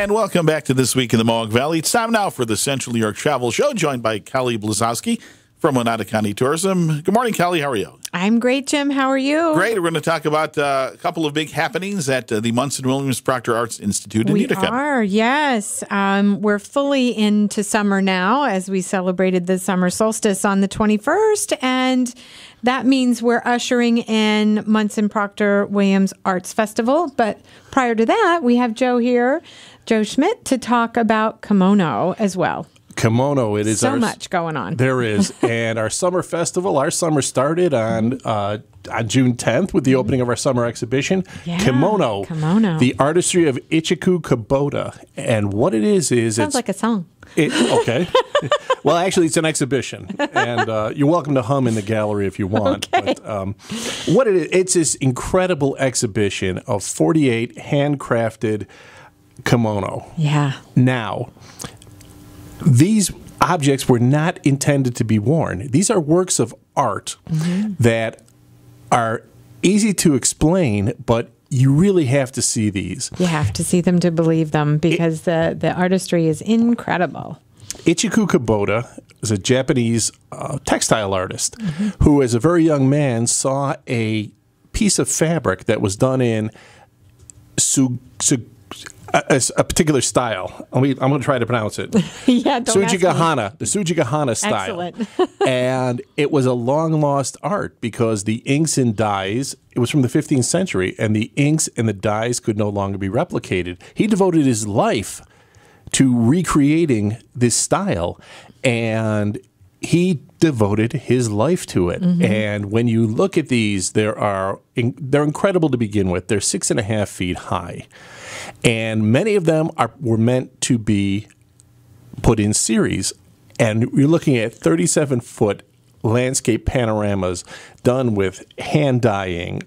And welcome back to This Week in the Mohawk Valley. It's time now for the Central New York Travel Show, joined by Kelly Blazosky from Oneida County Tourism. Good morning, Kelly. How are you? I'm great, Jim. How are you? Great. We're going to talk about a couple of big happenings at the Munson Williams-Proctor Arts Institute in Utica. We are, yes. We're fully into summer now as we celebrated the summer solstice on the 21st, and that means we're ushering in Munson Proctor Williams Arts Festival. But prior to that, we have Joe here, Joe Schmidt, to talk about Kimono as well. Kimono, it is so much going on. There is, and our summer festival. Our summer started on June 10th with the opening of our summer exhibition. Yeah, Kimono, the artistry of Ichiku Kubota, and what it is sounds like a song. Okay. Well, actually, it's an exhibition, and you're welcome to hum in the gallery if you want. Okay. But what it is, it's this incredible exhibition of 48 handcrafted kimono. Yeah. Now, these objects were not intended to be worn. These are works of art that are easy to explain, but you really have to see these. You have to see them to believe them because the artistry is incredible. Ichiku Kubota is a Japanese textile artist who, as a very young man, saw a piece of fabric that was done in a particular style. I'm going to try to pronounce it. Yeah, don't Sujigahana, the Sujigahana style. Excellent. And it was a long-lost art because the inks and dyes, it was from the 15th century, and the inks and the dyes could no longer be replicated. He devoted his life to recreating this style, and he devoted his life to it. And when you look at these, they're incredible to begin with. They're 6.5 feet high. And many of them were meant to be put in series. And you're looking at 37-foot landscape panoramas done with hand dyeing,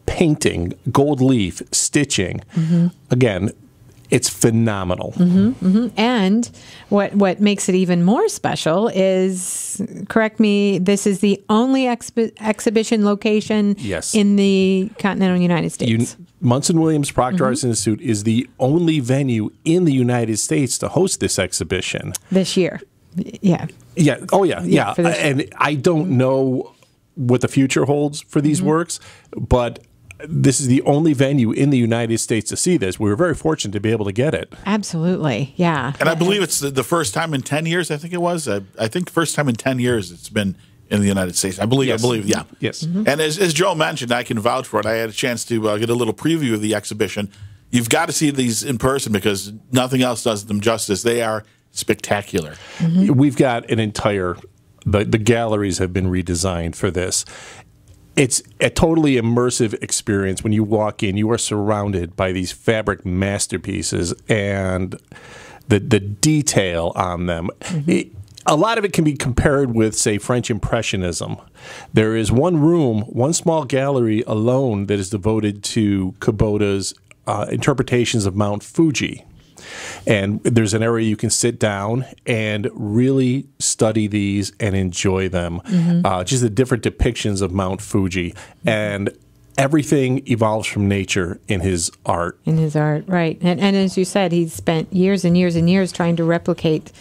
painting, gold leaf, stitching. Again, it's phenomenal. And what makes it even more special is, correct me, this is the only exhibition location in the continental United States. Munson Williams-Proctor Arts Institute is the only venue in the United States to host this exhibition. This year. Yeah. Yeah. Oh, yeah. And I don't know what the future holds for these works, but this is the only venue in the United States to see this. We were very fortunate to be able to get it. Absolutely, yeah. And I believe it's the first time in 10 years, I think it was. I think first time in 10 years it's been in the United States. I believe, yeah. Yes. And as Joe mentioned, I can vouch for it. I had a chance to get a little preview of the exhibition. You've got to see these in person because nothing else does them justice. They are spectacular. We've got an entire, the galleries have been redesigned for this. It's a totally immersive experience. When you walk in, you are surrounded by these fabric masterpieces and the detail on them. A lot of it can be compared with, say, French Impressionism. There is one small gallery alone that is devoted to Kubota's interpretations of Mount Fuji. And there's an area you can sit down and really study these and enjoy them. Just the different depictions of Mount Fuji. And everything evolves from nature in his art. In his art, right. And as you said, he's spent years and years and years trying to replicate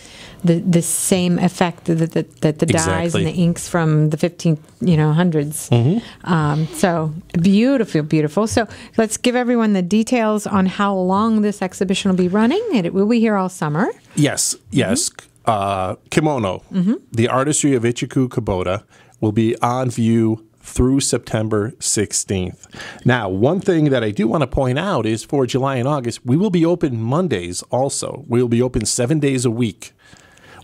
the same effect that the dyes and the inks from the 1500s. So beautiful, beautiful. So let's give everyone the details on how long this exhibition will be running. It will be here all summer. Yes. Kimono, the artistry of Ichiku Kubota, will be on view through September 16th. Now, one thing that I do want to point out is for July and August, we will be open Mondays also. We will be open 7 days a week.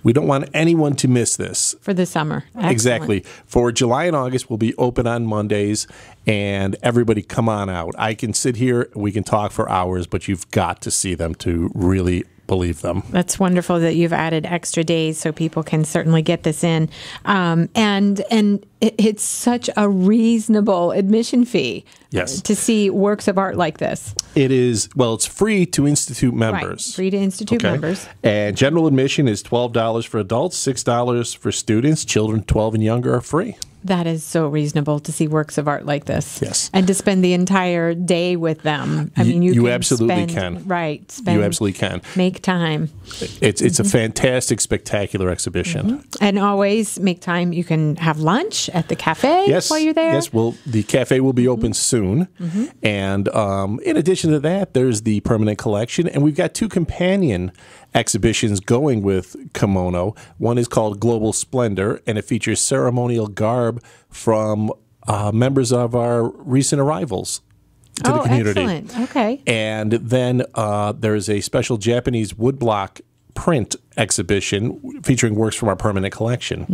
We don't want anyone to miss this. For the summer. Excellent. Exactly. For July and August, we'll be open on Mondays, and everybody come on out. I can sit here, we can talk for hours, but you've got to see them to really believe them. That's wonderful that you've added extra days so people can certainly get this in. And it's such a reasonable admission fee to see works of art like this. It is, well, it's free to Institute members. Right, free to Institute members. And general admission is $12 for adults, $6 for students. Children 12 and younger are free. That is so reasonable to see works of art like this. Yes. And to spend the entire day with them. I mean, you can absolutely can. Right. You absolutely can. Make time. It's a fantastic, spectacular exhibition. And always make time. You can have lunch at the cafe while you're there. Yes, well, the cafe will be open soon. And in addition to that, there's the permanent collection. And we've got 2 companion exhibitions going with Kimono. One is called Global Splendor, and it features ceremonial garb from members of our recent arrivals to the community. Excellent. Okay. And then there's a special Japanese woodblock print exhibition featuring works from our permanent collection.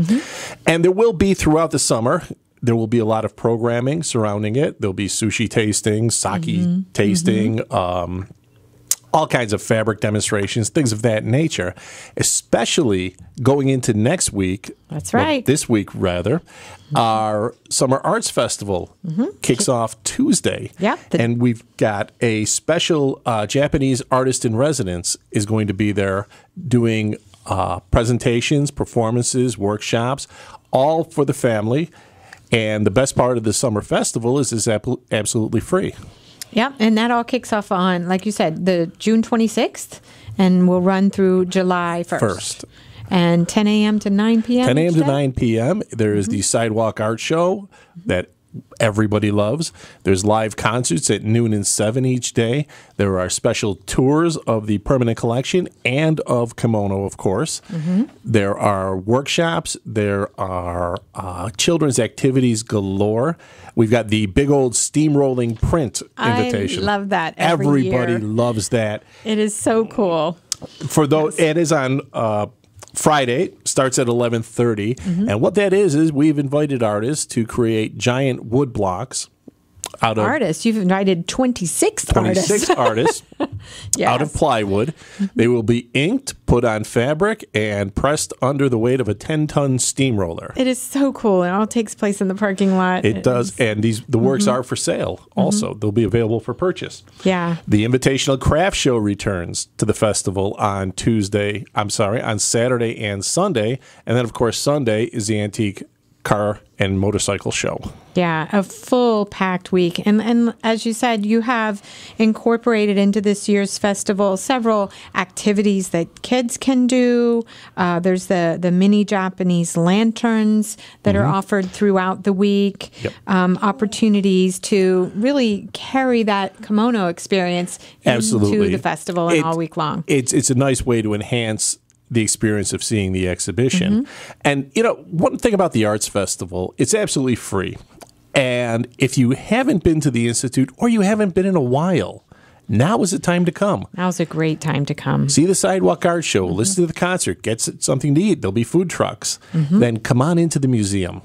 And there will be, throughout the summer, there will be a lot of programming surrounding it. There'll be sushi tasting, sake tasting, all kinds of fabric demonstrations, things of that nature, especially going into next week. That's right. Well, this week, rather. Our Summer Arts Festival kicks off Tuesday. Yeah. And we've got a special Japanese artist in residence is going to be there doing presentations, performances, workshops, all for the family. And the best part of the summer festival is it's absolutely free. Yeah, and that all kicks off on, like you said, the June 26th, and will run through July 1st. And 10 a.m. to 9 p.m. 10 a.m. to 9 p.m. There is the Sidewalk Art Show that everybody loves. There's live concerts at noon and 7 each day. There are special tours of the permanent collection and of Kimono, of course. There are workshops. There are children's activities galore. We've got the big old steamrolling print invitation. I love that. Everybody loves that. It is so cool. For those, it is on Friday, starts at 11:30, and what that is we've invited artists to create giant wood blocks out of artists. You've invited 26 artists out of plywood. They will be inked, put on fabric, and pressed under the weight of a 10-ton steamroller. It is so cool. It all takes place in the parking lot. It does, and the works are for sale also. They'll be available for purchase. Yeah. The Invitational Craft Show returns to the festival on Saturday and Sunday. And then, of course, Sunday is the Antique Car and Motorcycle Show. Yeah, a full packed week. And as you said, you have incorporated into this year's festival several activities that kids can do. There's the mini Japanese lanterns that are offered throughout the week. Opportunities to really carry that kimono experience into the festival and all week long. It's a nice way to enhance the experience of seeing the exhibition. And, one thing about the Arts Festival, it's absolutely free. And if you haven't been to the Institute or you haven't been in a while, now is the time to come. Now's a great time to come. See the Sidewalk Art Show, listen to the concert, get something to eat. There'll be food trucks. Then come on into the museum.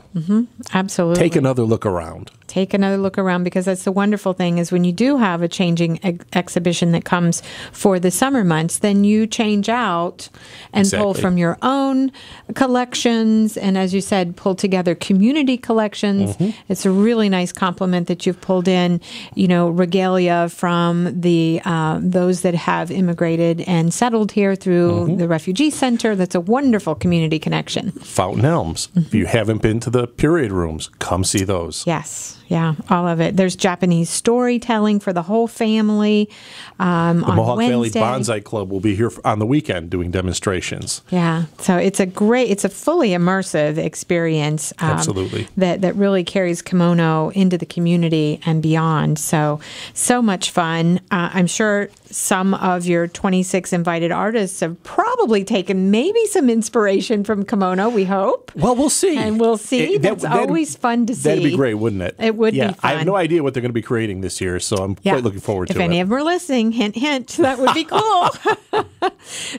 Absolutely. Take another look around. Take another look around, because that's the wonderful thing is when you do have a changing exhibition that comes for the summer months, then you change out and pull from your own collections. And as you said, pull together community collections. It's a really nice compliment that you've pulled in, regalia from the those that have immigrated and settled here through the refugee center. That's a wonderful community connection. Fountain Elms. If you haven't been to the period rooms, come see those. Yes. Yeah, all of it. There's Japanese storytelling for the whole family. The Mohawk Valley Wednesday. Bonsai Club will be here on the weekend doing demonstrations. Yeah, so it's a fully immersive experience. Absolutely. That really carries kimono into the community and beyond. So much fun. I'm sure some of your 26 invited artists have probably taken maybe some inspiration from kimono, we hope. Well, we'll see. And we'll see. That's always fun to see. That'd be great, wouldn't it? It would be fun. I have no idea what they're going to be creating this year, so I'm quite looking forward to it. If any of them are listening, hint, hint, that would be cool.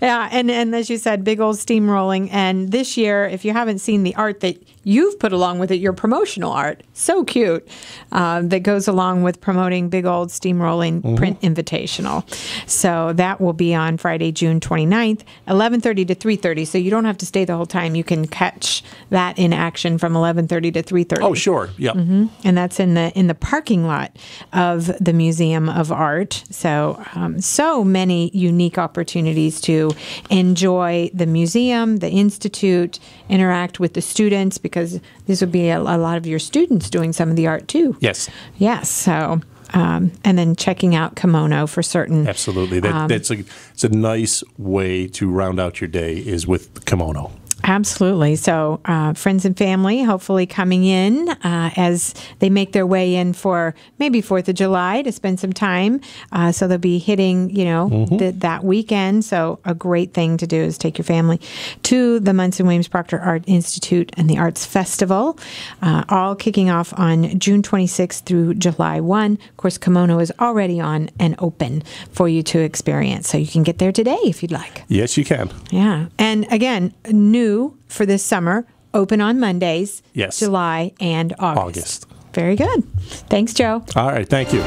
Yeah, and as you said, big old steamrolling. And this year, if you haven't seen the art that you've put along with it, your promotional art, so cute, that goes along with promoting big old steamrolling print invitational. So that will be on Friday, June 29th, 11:30 to 3:30. So you don't have to stay the whole time. You can catch that in action from 11:30 to 3:30. Oh, sure. Yeah. And that's in the parking lot of the Museum of Art. So so many unique opportunities to enjoy the museum, the institute, interact with the students, because this would be a lot of your students doing some of the art too. Yes. Yes. So. And then checking out Kimono for certain. Absolutely. It's a nice way to round out your day is with kimono. Absolutely. So friends and family hopefully coming in as they make their way in for maybe 4th of July to spend some time. So they'll be hitting, that weekend. So a great thing to do is take your family to the Munson Williams-Proctor Art Institute and the Arts Festival, all kicking off on June 26th through July 1. Of course, Kimono is already on and open for you to experience. So you can get there today if you'd like. Yes, you can. Yeah. And again, new for this summer, open on Mondays, yes, July and August. Very good. Thanks, Joe. All right. Thank you.